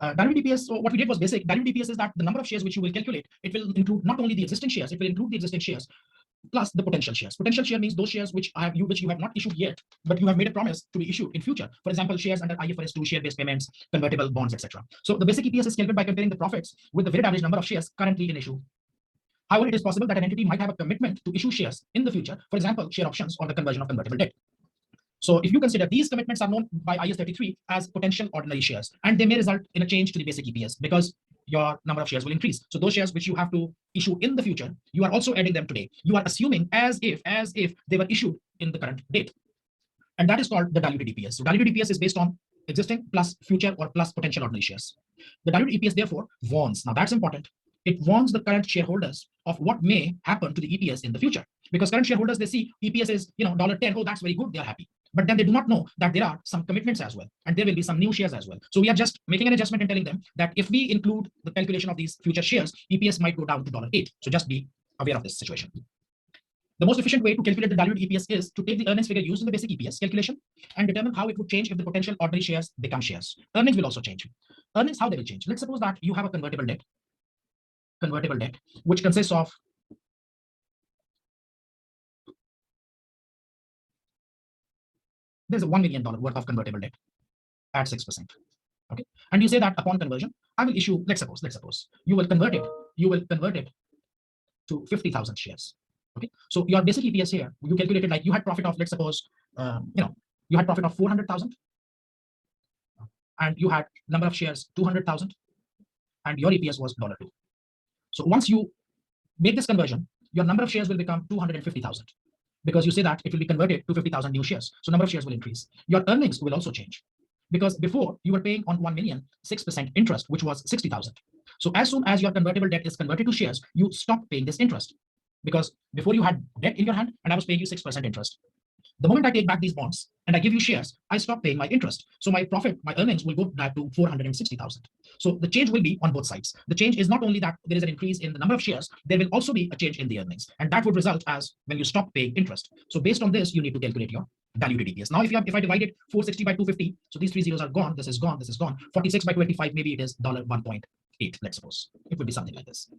Diluted EPS, so what we did was basic. Diluted EPS is that the number of shares which you will calculate, it will include not only the existing shares, it will include the existing shares plus the potential shares. Potential share means those shares which you have not issued yet, but you have made a promise to be issued in future. For example, shares under IFRS 2, share-based payments, convertible bonds, etc. So the basic EPS is calculated by comparing the profits with the weighted average number of shares currently in issue. However, it is possible that an entity might have a commitment to issue shares in the future, for example, share options or the conversion of convertible debt. So if you consider these commitments are known by IAS 33 as potential ordinary shares, and they may result in a change to the basic EPS because your number of shares will increase. So those shares which you have to issue in the future, you are also adding them today. You are assuming as if they were issued in the current date. And that is called the diluted EPS. So diluted EPS is based on existing plus future or plus potential ordinary shares. The diluted EPS therefore warns. Now that's important. It warns the current shareholders of what may happen to the EPS in the future. Because current shareholders, they see EPS is $10, oh, that's very good, they're happy. But then they do not know that there are some commitments as well, and there will be some new shares as well. So we are just making an adjustment and telling them that if we include the calculation of these future shares, EPS might go down to $8. So just be aware of this situation. The most efficient way to calculate the diluted EPS is to take the earnings figure used in the basic EPS calculation and determine how it would change if the potential ordinary shares become shares. Earnings will also change. Earnings, how they will change? Let's suppose that you have a convertible debt, which consists of there's a $1 million worth of convertible debt at 6%. Okay, and you say that upon conversion, I will issue. Let's suppose you will convert it to 50,000 shares. Okay, so your basic EPS here, you calculated like you had profit of, let's suppose, you had profit of 400,000, and you had number of shares 200,000, and your EPS was $2. So once you make this conversion, your number of shares will become 250,000. Because you say that it will be converted to 50,000 new shares. So number of shares will increase. Your earnings will also change. Because before you were paying on 1 million, 6% interest, which was 60,000. So as soon as your convertible debt is converted to shares, you stop paying this interest. Because before you had debt in your hand and I was paying you 6% interest. The moment I take back these bonds and I give you shares, I stop paying my interest. So my profit, my earnings will go back to 460,000. So the change will be on both sides. The change is not only that there is an increase in the number of shares, there will also be a change in the earnings. And that would result as when you stop paying interest. So based on this, you need to calculate your diluted EPS. Now, if I divide it 460 by 250, so these three zeros are gone, this is gone, this is gone. 46 by 25, maybe it is $1.8, let's suppose. It would be something like this.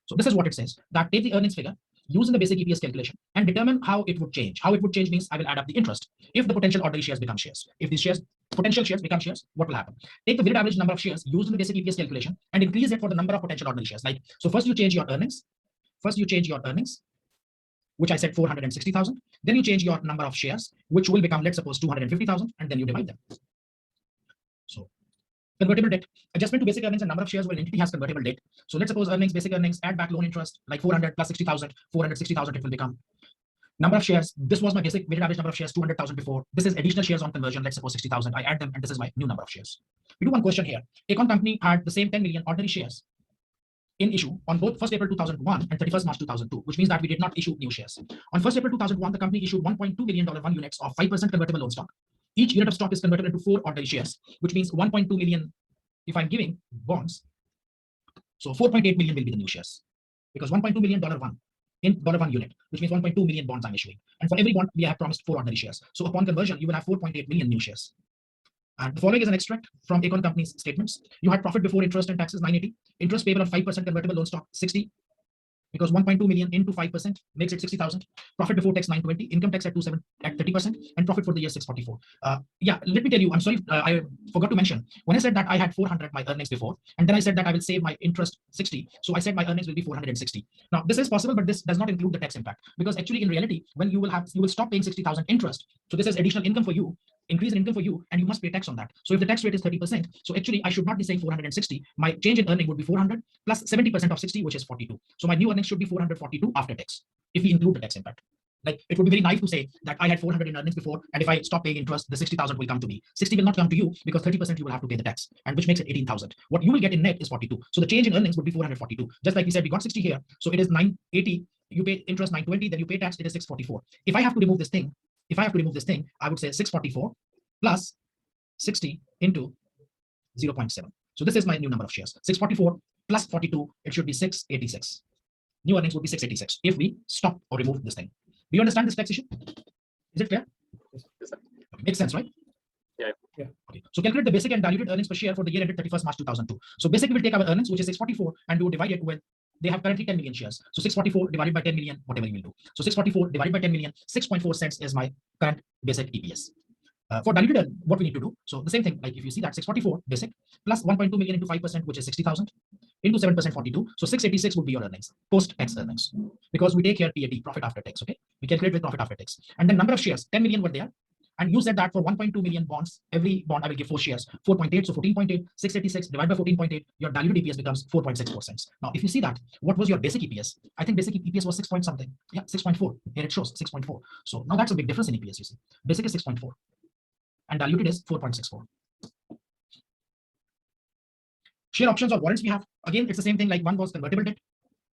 So this is what it says, that take the earnings figure, using the basic EPS calculation and determine how it would change. How it would change means I will add up the interest. If the potential ordinary shares become shares, if these shares, potential shares become shares, what will happen? Take the weighted average number of shares used in the basic EPS calculation and increase it for the number of potential ordinary shares. Like, so first you change your earnings. Which I said 460,000. Then you change your number of shares, which will become, let's suppose, 250,000, and then you divide them. So convertible debt, adjustment to basic earnings and number of shares where an entity has convertible debt. So let's suppose earnings, basic earnings, add back loan interest, like 400 plus 60,000, 460,000 it will become. Number of shares, this was my basic weighted average number of shares, 200,000 before. This is additional shares on conversion, let's suppose 60,000. I add them, and this is my new number of shares. We do one question here. Acon company had the same 10 million ordinary shares in issue on both 1st April 2001 and 31st March 2002, which means that we did not issue new shares. On 1st April 2001, the company issued $1.2 million 1 units of 5% convertible loan stock. Each unit of stock is converted into 4 ordinary shares, which means 1.2 million. If I'm giving bonds, so 4.8 million will be the new shares, because 1.2 million $1 in $1 unit, which means 1.2 million bonds I'm issuing. And for every bond, we have promised 4 ordinary shares. So upon conversion, you will have 4.8 million new shares. And the following is an extract from Acon company's statements. You had profit before interest and taxes 980, interest payable on 5% convertible loan stock 60, because 1.2 million into 5% makes it 60,000. Profit before tax 920, income tax at 30%, and profit for the year 644. Yeah, let me tell you, I'm sorry, I forgot to mention, when I said that I had 400 my earnings before, and then I said that I will save my interest 60, so I said my earnings will be 460. Now this is possible, but this does not include the tax impact, because actually in reality, when you will stop paying 60,000 interest, so this is additional income for you, increase in income for you, and you must pay tax on that. So if the tax rate is 30%, so actually I should not be saying 460. My change in earning would be 400 plus 70% of 60, which is 42. So my new earnings should be 442 after tax, if we include the tax impact. Like, it would be very naive to say that I had 400 in earnings before, and if I stop paying interest, the 60,000 will come to me. 60 will not come to you, because 30% you will have to pay the tax, and which makes it 18,000. What you will get in net is 42. So the change in earnings would be 442. Just like we said, we got 60 here, so it is 980. You pay interest 920, then you pay tax, it is 644. If I have to remove this thing, I would say 644 plus 60 into 0.7. So this is my new number of shares. 644 plus 42, it should be 686. New earnings would be 686 if we stop or remove this thing. Do you understand this tax issue? Is it clear? Yes, sir. Makes sense, right? Yeah. Yeah. Okay. So calculate the basic and diluted earnings per share for the year ended 31st March 2002. So basic will take our earnings, which is 644, and we will divide it with, they have currently 10 million shares. So 644 divided by 10 million, whatever you will do. So 644 divided by 10 million, 6.4 cents is my current basic EPS. For diluted, what we need to do, so the same thing, like if you see that 644 basic plus 1.2 million into 5%, which is 60,000, into 7%, 42. So 686 would be your earnings, post-tax earnings, because we take here PAT, profit after tax, okay? We calculate with profit after tax. And then number of shares, 10 million were there. And you said that for 1.2 million bonds, every bond I will give 4 shares, 4.8, so 14.8, 686 divided by 14.8, your diluted EPS becomes 4.64 cents. Now, if you see that, what was your basic EPS? I think basic EPS was 6 point something. Yeah, 6.4. Here it shows 6.4. So now that's a big difference in EPS, you see. Basic is 6.4 and diluted is 4.64. Share options or warrants we have, again, it's the same thing, like one was convertible debt.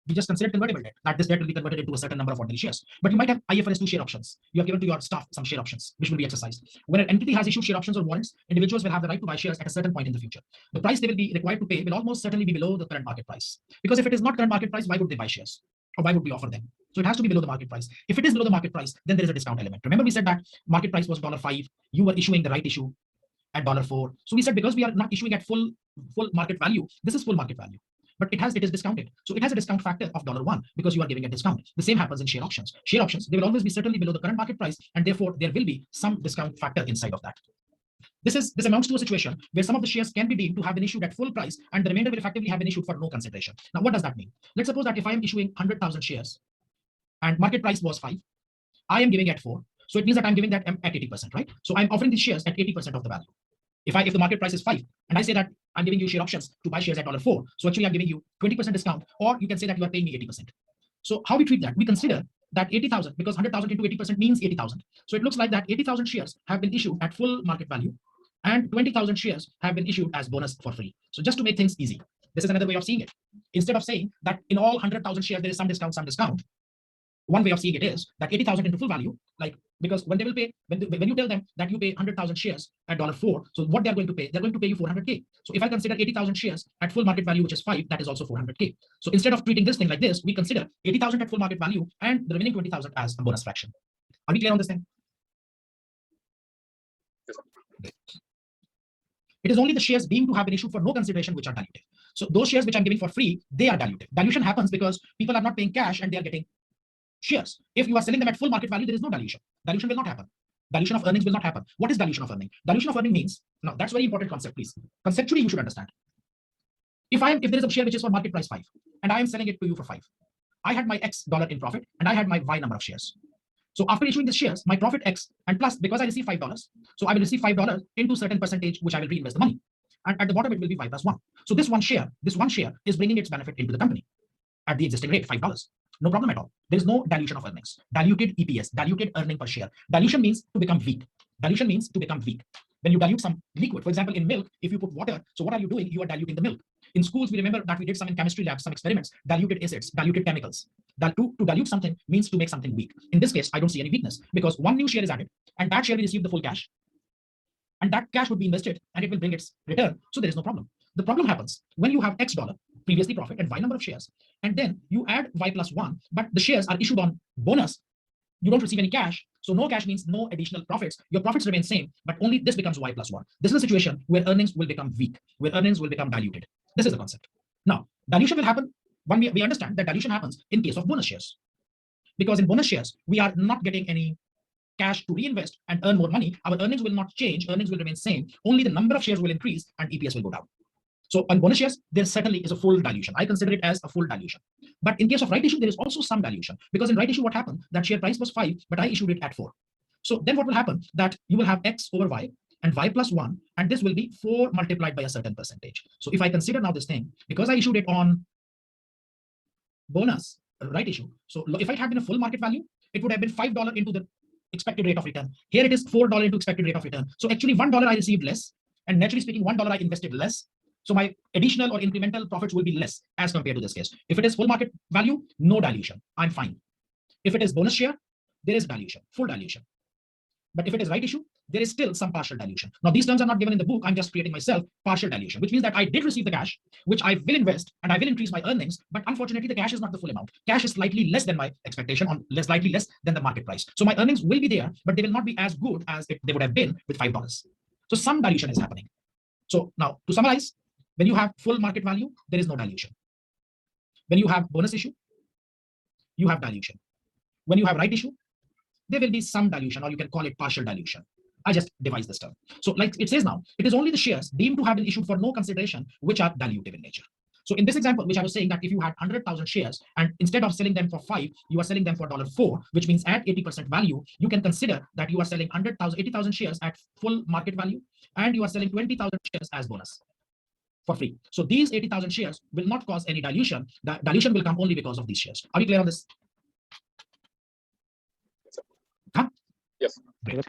We just considered convertible debt, that this debt will be converted into a certain number of ordinary shares. But you might have IFRS 2 share options. You have given to your staff some share options, which will be exercised. When an entity has issued share options or warrants, individuals will have the right to buy shares at a certain point in the future. The price they will be required to pay will almost certainly be below the current market price. Because if it is not current market price, why would they buy shares? Or why would we offer them? So it has to be below the market price. If it is below the market price, then there is a discount element. Remember we said that market price was $5. You were issuing the right issue at $4. So we said because we are not issuing at full market value, this is full market value. But it is discounted. So it has a discount factor of $1 because you are giving a discount. The same happens in share options. Share options, they will always be certainly below the current market price, and therefore there will be some discount factor inside of that. This amounts to a situation where some of the shares can be deemed to have been issued at full price and the remainder will effectively have been issued for no consideration. Now, what does that mean? Let's suppose that if I am issuing 100,000 shares and market price was 5, I am giving at 4. So it means that I'm giving that at 80%, right? So I'm offering these shares at 80% of the value. If the market price is 5 and I say that I'm giving you share options to buy shares at $4, so actually I'm giving you 20% discount, or you can say that you are paying me 80%. So how we treat that? We consider that 80,000, because 100,000 into 80% means 80,000. So it looks like that 80,000 shares have been issued at full market value and 20,000 shares have been issued as bonus for free. So just to make things easy, this is another way of seeing it. Instead of saying that in all 100,000 shares there is some discount, one way of seeing it is that 80,000 into full value, like, because when they will pay, when you tell them that you pay 100,000 shares at $4, so what they're going to pay you 400K. So if I consider 80,000 shares at full market value, which is 5, that is also 400K. So instead of treating this thing like this, we consider 80,000 at full market value and the remaining 20,000 as a bonus fraction. Are we clear on this thing? It is only the shares deemed to have been issued for no consideration which are diluted. So those shares which I'm giving for free, they are diluted. Dilution happens because people are not paying cash and they are getting shares. If you are selling them at full market value, there is no dilution. Dilution will not happen. Dilution of earnings will not happen. What is dilution of earning? Dilution of earning means, now that's very important concept, please. Conceptually, you should understand. If there is a share which is for market price 5 and I am selling it to you for 5, I had my X dollar in profit and I had my Y number of shares. So after issuing the shares, my profit X, and plus because I receive $5, so I will receive $5 into certain percentage which I will reinvest the money. And at the bottom it will be Y plus 1. So this one share is bringing its benefit into the company at the existing rate, $5. No problem at all. There is no dilution of earnings. Diluted EPS, diluted earning per share. Dilution means to become weak. Dilution means to become weak. When you dilute some liquid, for example, in milk, if you put water, so what are you doing? You are diluting the milk. In schools, we remember that we did some in chemistry labs, some experiments, diluted acids, diluted chemicals. To dilute something means to make something weak. In this case, I don't see any weakness because one new share is added and that share will receive the full cash. And that cash would be invested and it will bring its return. So there is no problem. The problem happens when you have X dollar, previously profit, and Y number of shares, and then you add Y plus 1, but the shares are issued on bonus. You don't receive any cash. So no cash means no additional profits. Your profits remain same, but only this becomes Y plus 1. This is a situation where earnings will become weak, where earnings will become diluted. This is the concept. Now, dilution will happen when we understand that dilution happens in case of bonus shares. Because in bonus shares, we are not getting any cash to reinvest and earn more money. Our earnings will not change. Earnings will remain same. Only the number of shares will increase and EPS will go down. So on bonus shares, there certainly is a full dilution. I consider it as a full dilution. But in case of right issue, there is also some dilution because in right issue, what happened? That share price was 5, but I issued it at 4. So then what will happen? That you will have X over Y and Y plus 1, and this will be 4 multiplied by a certain percentage. So if I consider now this thing, because I issued it on bonus, right issue. So if it had been a full market value, it would have been $5 into the expected rate of return. Here it is $4 into expected rate of return. So actually $1 I received less, and naturally speaking, $1 I invested less. So my additional or incremental profits will be less as compared to this case. If it is full market value, no dilution. I'm fine. If it is bonus share, there is dilution, full dilution. But if it is right issue, there is still some partial dilution. Now, these terms are not given in the book. I'm just creating myself partial dilution, which means that I did receive the cash, which I will invest and I will increase my earnings. But unfortunately, the cash is not the full amount. Cash is slightly less than my expectation, or slightly less than the market price. So my earnings will be there, but they will not be as good as if they would have been with $5. So So some dilution is happening. So now to summarize, when you have full market value, there is no dilution. When you have bonus issue, you have dilution. When you have right issue, there will be some dilution, or you can call it partial dilution. I just devised this term. So like it says now, it is only the shares deemed to have been issued for no consideration which are dilutive in nature. So in this example, which I was saying that if you had 100,000 shares and instead of selling them for 5, you are selling them for $4, which means at 80% value, you can consider that you are selling 80,000 shares at full market value, and you are selling 20,000 shares as bonus for free. So these 80,000 shares will not cause any dilution. The dilution will come only because of these shares. Are we clear on this? Huh? Yes. Great.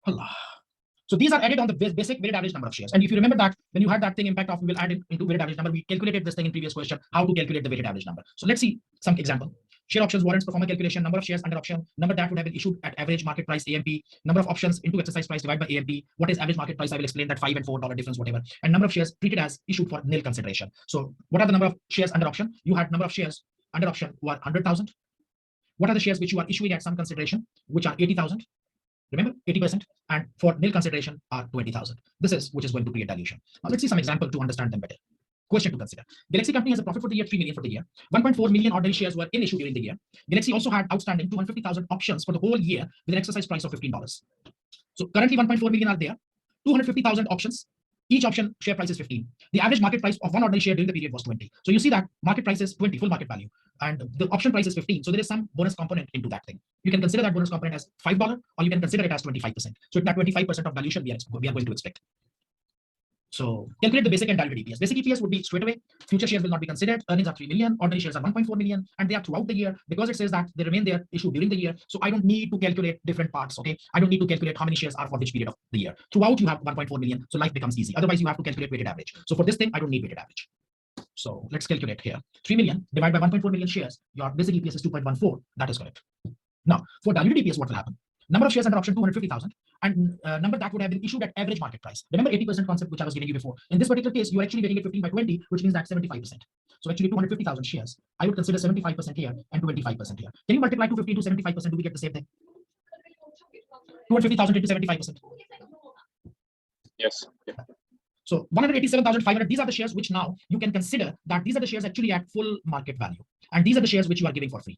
Allah. So these are added on the basic weighted average number of shares. And if you remember that when you had that thing impact of, we will add it into weighted average number. We calculated this thing in previous question, how to calculate the weighted average number. So let's see some example. Share options, warrants, performer calculation, number of shares under option, number that would have been issued at average market price AMP, number of options into exercise price divided by AMP. What is average market price? I will explain that $5 and $4 difference, whatever. And number of shares treated as issued for nil consideration. So what are the number of shares under option? You had number of shares under option were 100,000. What are the shares which you are issuing at some consideration, which are 80,000? Remember, 80%, and for nil consideration are 20,000. This is which is going to create dilution. Now let's see some example to understand them better. Question to consider. Galaxy company has a profit for the year 3 million for the year. 1.4 million ordinary shares were in issue during the year. Galaxy also had outstanding 250,000 options for the whole year with an exercise price of $15. So currently 1.4 million are there. 250,000 options. Each option share price is 15. The average market price of one ordinary share during the period was 20. So you see that market price is 20, full market value, and the option price is 15. So there is some bonus component into that thing. You can consider that bonus component as $5, or you can consider it as 25%. So that 25% of dilution we are going to expect. So calculate the basic and diluted EPS. Basic EPS would be straight away. Future shares will not be considered. Earnings are 3 million. Ordinary shares are 1.4 million, and they are throughout the year because it says that they remain there issued during the year. So I don't need to calculate different parts. Okay, I don't need to calculate how many shares are for which period of the year. Throughout you have 1.4 million, so life becomes easy. Otherwise you have to calculate weighted average. So for this thing I don't need weighted average. So let's calculate here. 3 million divided by 1.4 million shares. Your basic EPS is 2.14. That is correct. Now for diluted EPS, what will happen? Number of shares under option 250,000, and number that would have been issued at average market price. Remember 80% concept which I was giving you before. In this particular case, you are actually getting it 15 by 20, which means that's 75%. So actually 250,000 shares. I would consider 75% here and 25% here. Can you multiply 250 to 75%? Do we get the same thing? 250,000 into 75%. Yes. Yeah. So 187,500. These are the shares which now you can consider that these are the shares actually at full market value, and these are the shares which you are giving for free.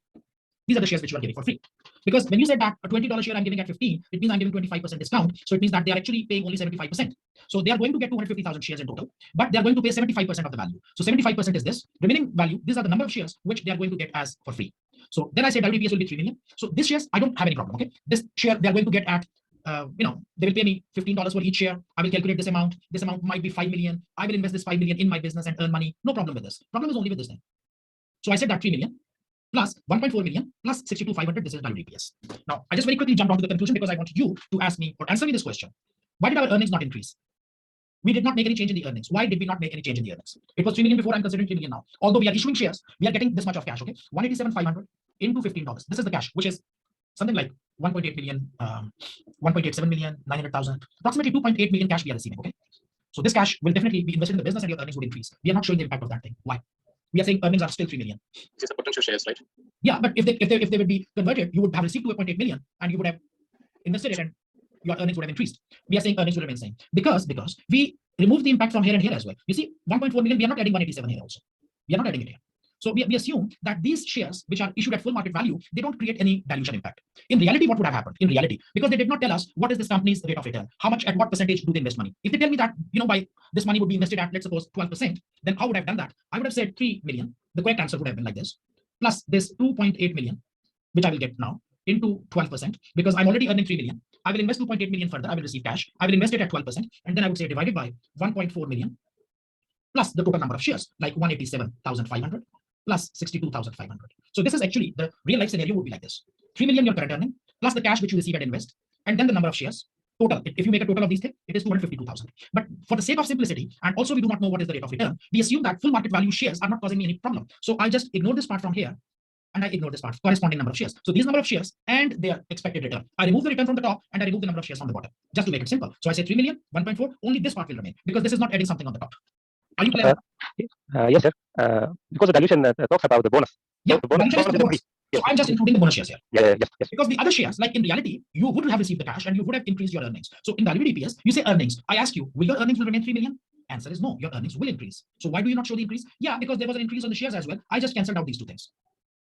These are the shares which you are giving for free. Because when you say that a $20 share I'm giving at 15, it means I'm giving 25% discount. So it means that they are actually paying only 75%. So they are going to get 250,000 shares in total, but they are going to pay 75% of the value. So 75% is this. Remaining value, these are the number of shares which they are going to get as for free. So then I say WPS will be 3 million. So this shares, I don't have any problem. Okay. This share they are going to get at, they will pay me $15 for each share. I will calculate this amount. This amount might be 5 million. I will invest this 5 million in my business and earn money. No problem with this. Problem is only with this thing. So I said that 3 million. Plus 1.4 million plus 62,500. This is diluted EPS. Now, I just very quickly jumped onto the conclusion because I want you to ask me or answer me this question. Why did our earnings not increase? We did not make any change in the earnings. Why did we not make any change in the earnings? It was 3 million before. I'm considering 3 million now. Although we are issuing shares, we are getting this much of cash. Okay, 187,500 into $15. This is the cash, which is something like 1.8 million, 1.87 million, 900,000, approximately 2.8 million cash we are receiving. Okay, so this cash will definitely be invested in the business and your earnings would increase. We are not showing the impact of that thing. Why? We are saying earnings are still 3 million. This is the potential shares, right? Yeah, but if they would be converted, you would have received 2.8 million and you would have invested it and your earnings would have increased. We are saying earnings will remain same because we remove the impact from here and here as well. You see, 1.4 million, we are not adding 187 here also. We are not adding it here. So we assume that these shares which are issued at full market value, they don't create any dilution impact. In reality, what would have happened? In reality, because they did not tell us what is this company's rate of return, how much, at what percentage do they invest money. If they tell me that, by this money would be invested at, let's suppose 12%, then how would I have done that? I would have said 3 million. The correct answer would have been like this, plus this 2.8 million, which I will get now into 12%, because I'm already earning 3 million. I will invest 2.8 million further. I will receive cash. I will invest it at 12%. And then I would say divided by 1.4 million plus the total number of shares, like 187,500 plus 62,500. So this is actually the real life scenario would be like this. 3 million your current earning plus the cash which you receive and invest, and then the number of shares total. If you make a total of these things, it is 252,000. But for the sake of simplicity, and also we do not know what is the rate of return, we assume that full market value shares are not causing me any problem. So I just ignore this part from here, and I ignore this part, corresponding number of shares. So these number of shares and their expected return. I remove the return from the top and I remove the number of shares from the bottom, just to make it simple. So I say 3 million, 1.4, only this part will remain because this is not adding something on the top. Are you clear? Yes, sir. Because the dilution talks about the bonus. Yeah, so the bonus is bonus. So I'm just including the bonus shares here. Yes. Because the other shares, like in reality, you would have received the cash and you would have increased your earnings. So in diluted EPS, you say earnings. I ask you, will your earnings will remain 3 million? Answer is no, your earnings will increase. So why do you not show the increase? Yeah, because there was an increase on the shares as well. I just cancelled out these two things.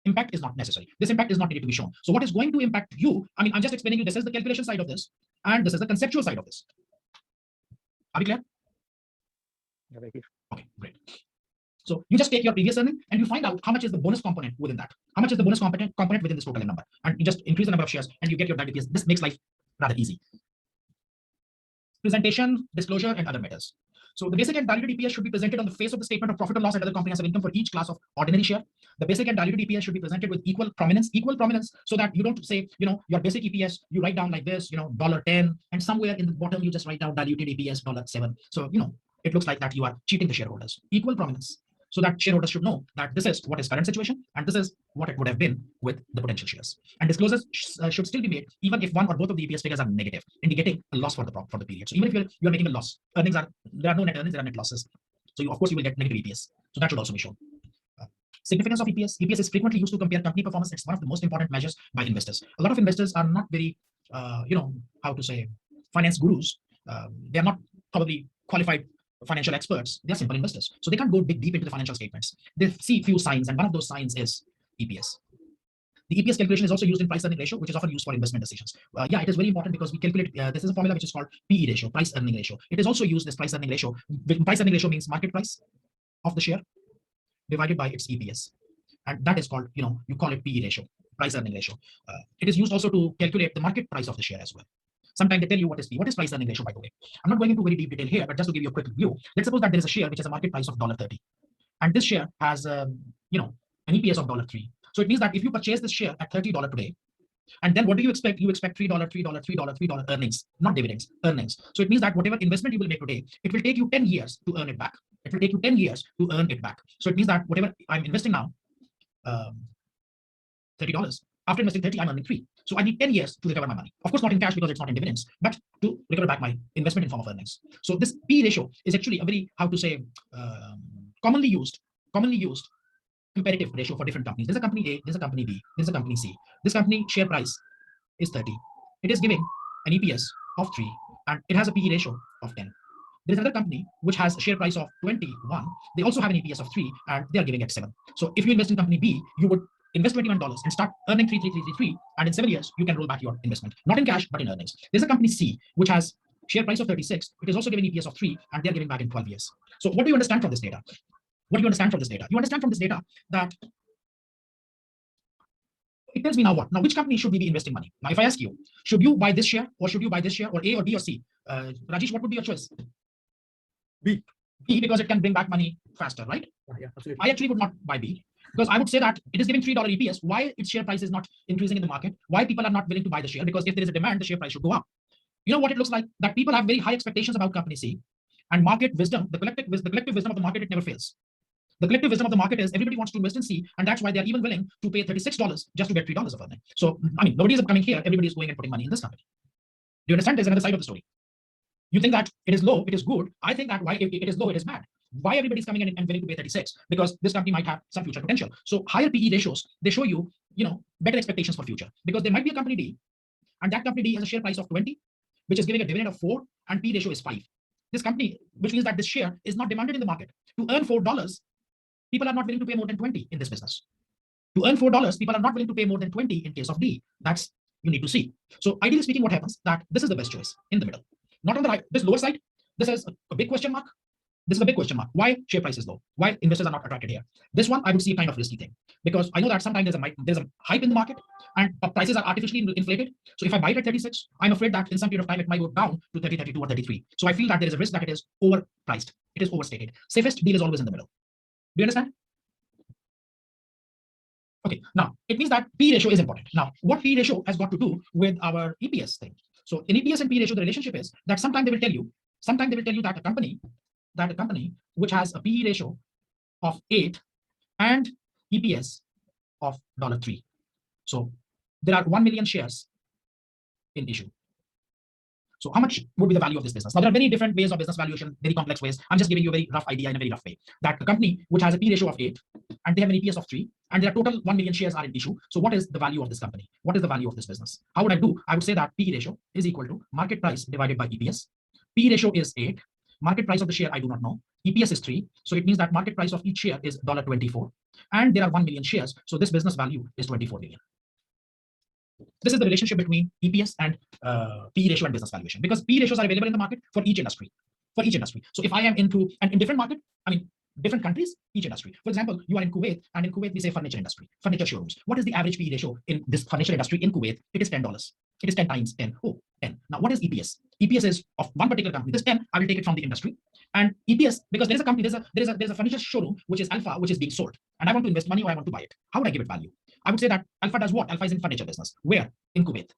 Impact is not necessary. This impact is not needed to be shown. So what is going to impact you? I mean, I'm just explaining you, this is the calculation side of this, and this is the conceptual side of this. Are we clear? Okay, great. So you just take your previous earning and you find out how much is the bonus component within that. How much is the bonus component within this total number? And you just increase the number of shares and you get your diluted EPS. This makes life rather easy. Presentation, disclosure, and other matters. So the basic and diluted EPS should be presented on the face of the statement of profit or loss and other comprehensive income for each class of ordinary share. The basic and diluted EPS should be presented with equal prominence, so that you don't say, your basic EPS, you write down like this, $10, and somewhere in the bottom, you just write down diluted EPS $7. So, it looks like that you are cheating the shareholders. Equal prominence, so that shareholders should know that this is what is current situation and this is what it would have been with the potential shares. And disclosures should still be made even if one or both of the EPS figures are negative, indicating a loss for the period. So even if you're making a loss, there are no net earnings, there are net losses. So of course you will get negative EPS. So that should also be shown. Significance of EPS. EPS is frequently used to compare company performance. It's one of the most important measures by investors. A lot of investors are not very, finance gurus. They are not probably qualified financial experts. They are simple investors. So they can't go deep into the financial statements. They see few signs, and one of those signs is EPS. The EPS calculation is also used in price earning ratio, which is often used for investment decisions. It is very important because we calculate, this is a formula which is called PE ratio, price earning ratio. It is also used as price earning ratio. Price earning ratio means market price of the share divided by its EPS. And that is called, you call it PE ratio, price earning ratio. It is used also to calculate the market price of the share as well. Sometimes they tell you what is price earning ratio, by the way. I'm not going into very deep detail here, but just to give you a quick view. Let's suppose that there is a share which has a market price of $30. And this share has, an EPS of $3. So it means that if you purchase this share at $30 today, and then what do you expect? You expect $3 earnings, not dividends, earnings. So it means that whatever investment you will make today, it will take you 10 years to earn it back. It will take you 10 years to earn it back. So it means that whatever I'm investing now, $30, after investing 30, I'm earning 3. So I need 10 years to recover my money. Of course, not in cash because it's not in dividends, but to recover back my investment in form of earnings. So this P ratio is actually a very, commonly used comparative ratio for different companies. There's a company A, there's a company B, there's a company C. This company share price is 30. It is giving an EPS of 3 and it has a PE ratio of 10. There is another company which has a share price of 21. They also have an EPS of 3 and they are giving it 7. So if you invest in company B, you would invest $21 and start earning 3, and in 7 years you can roll back your investment, not in cash but in earnings. There's a company C which has share price of 36. It is also giving EPS of 3 and they're giving back in 12 years. So what do you understand from this data? What do you understand from this data? You understand from this data that it tells me now what? Now, which company should we be investing money? Now, if I ask you, should you buy this share or should you buy this share, or A or B or C? Rajesh, what would be your choice? B. B, because it can bring back money faster, right? Yeah, absolutely. I actually would not buy B because I would say that it is giving $3 EPS. Why its share price is not increasing in the market? Why people are not willing to buy the share? Because if there is a demand, the share price should go up. You know what it looks like? That people have very high expectations about company C, and market wisdom, the collective wisdom of the market, it never fails. The collective wisdom of the market is everybody wants to invest in C, and that's why they're even willing to pay $36 just to get $3 of earning. So, I mean, nobody is coming here. Everybody is going and putting money in this company. Do you understand? There's another side of the story. You think that it is low, it is good. I think that why it is low, it is bad. Why everybody's coming in and willing to pay 36? Because this company might have some future potential. So higher PE ratios, they show you, better expectations for future. Because there might be a company D, and that company D has a share price of 20, which is giving a dividend of 4, and P ratio is 5. This company, which means that this share is not demanded in the market. To earn $4, people are not willing to pay more than 20 in this business. To earn $4, people are not willing to pay more than 20 in case of D. That's you need to see. So ideally speaking, what happens that this is the best choice in the middle. Not on the right, this lower side, this is a big question mark. This is a big question mark. Why share price is low? Why investors are not attracted here? This one I would see a kind of risky thing because I know that sometimes there's a hype in the market and prices are artificially inflated. So if I buy it at 36, I'm afraid that in some period of time it might go down to 30, 32, or 33. So I feel that there is a risk that it is overpriced. It is overstated. Safest deal is always in the middle. Do you understand? Okay, now it means that P ratio is important. Now, what P ratio has got to do with our EPS thing? So in EPS and P ratio, the relationship is that sometimes they will tell you that a company which has a PE ratio of 8 and EPS of $3. So there are 1 million shares in issue. So how much would be the value of this business? Now, there are many different ways of business valuation, very complex ways. I'm just giving you a very rough idea in a very rough way. That a company which has a P ratio of 8 and they have an EPS of 3 and their total 1 million shares are in issue. So what is the value of this company? What is the value of this business? How would I do? I would say that PE ratio is equal to market price divided by EPS. PE ratio is 8. Market price of the share, I do not know. EPS is 3. So it means that market price of each share is $24. And there are 1 million shares. So this business value is 24 million. This is the relationship between EPS and PE ratio and business valuation, because PE ratios are available in the market for each industry. So if I am into an indifferent market, I mean, different countries, each industry. For example, you are in Kuwait, and in Kuwait, we say furniture industry, furniture showrooms. What is the average PE ratio in this furniture industry in Kuwait? It is $10. It is 10 times 10. Oh, 10. Now, what is EPS? EPS is of one particular company. This 10, I will take it from the industry. And EPS, because there is a company, there's a furniture showroom, which is Alpha, which is being sold. And I want to invest money or I want to buy it. How would I give it value? I would say that Alpha does what? Alpha is in furniture business. Where? In Kuwait.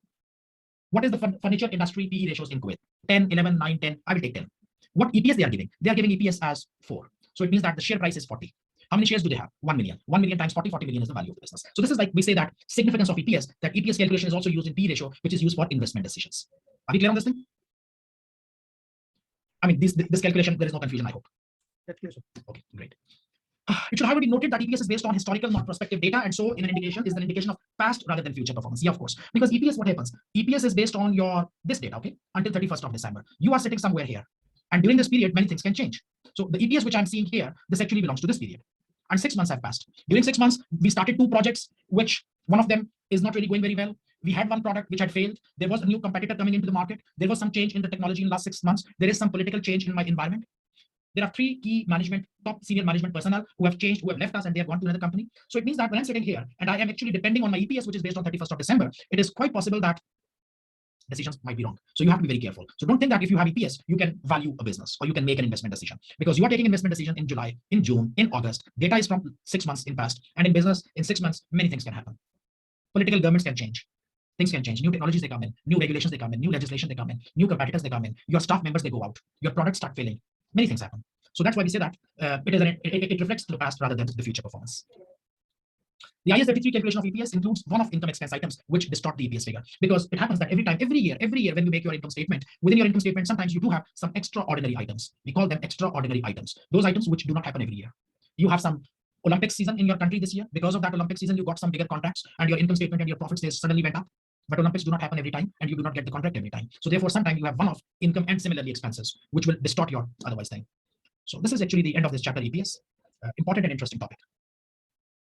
What is the furniture industry PE ratios in Kuwait? 10, 11, 9, 10. I will take 10. What EPS they are giving? They are giving EPS as 4. So it means that the share price is 40. How many shares do they have? 1 million. 1 million times 40, 40 million is the value of the business. So this is like we say that significance of EPS, that EPS calculation is also used in PE ratio, which is used for investment decisions. Are we clear on this thing? I mean, this calculation, there is no confusion, I hope. Okay, great. It should however be noted that EPS is based on historical, not prospective data, and so in an indication is an indication of past rather than future performance. Yeah, of course. Because EPS, what happens? EPS is based on this data, okay, until 31st of December. You are sitting somewhere here, and during this period, many things can change. So the EPS which I'm seeing here, this actually belongs to this period. And 6 months have passed. During 6 months, we started 2 projects, which one of them is not really going very well. We had one product which had failed. There was a new competitor coming into the market. There was some change in the technology in the last 6 months. There is some political change in my environment. There are 3 key top senior management personnel who have changed, who have left us, and they have gone to another company. So it means that when I'm sitting here and I am actually depending on my EPS, which is based on 31st of December, it is quite possible that decisions might be wrong. So you have to be very careful. So don't think that if you have EPS, you can value a business or you can make an investment decision, because you are taking investment decision in July, in June, in August. Data is from 6 months in past, and in business, in 6 months, many things can happen. Political governments can change. Things can change. New technologies, they come in. New regulations, they come in. New legislation, they come in. New competitors, they come in. Your staff members, they go out. Your products start failing. Many things happen. So that's why we say that it reflects the past rather than the future performance. The IAS 33 calculation of EPS includes one of income expense items which distort the EPS figure, because it happens that every year when you make your income statement, within your income statement, sometimes you do have some extraordinary items. We call them extraordinary items. Those items which do not happen every year. You have some Olympic season in your country this year. Because of that Olympic season, you got some bigger contracts, and your income statement and your profits, they suddenly went up. But Olympics do not happen every time, and you do not get the contract every time. So therefore, sometimes you have one-off income and similarly expenses, which will distort your otherwise thing. So this is actually the end of this chapter, EPS. Important and interesting topic.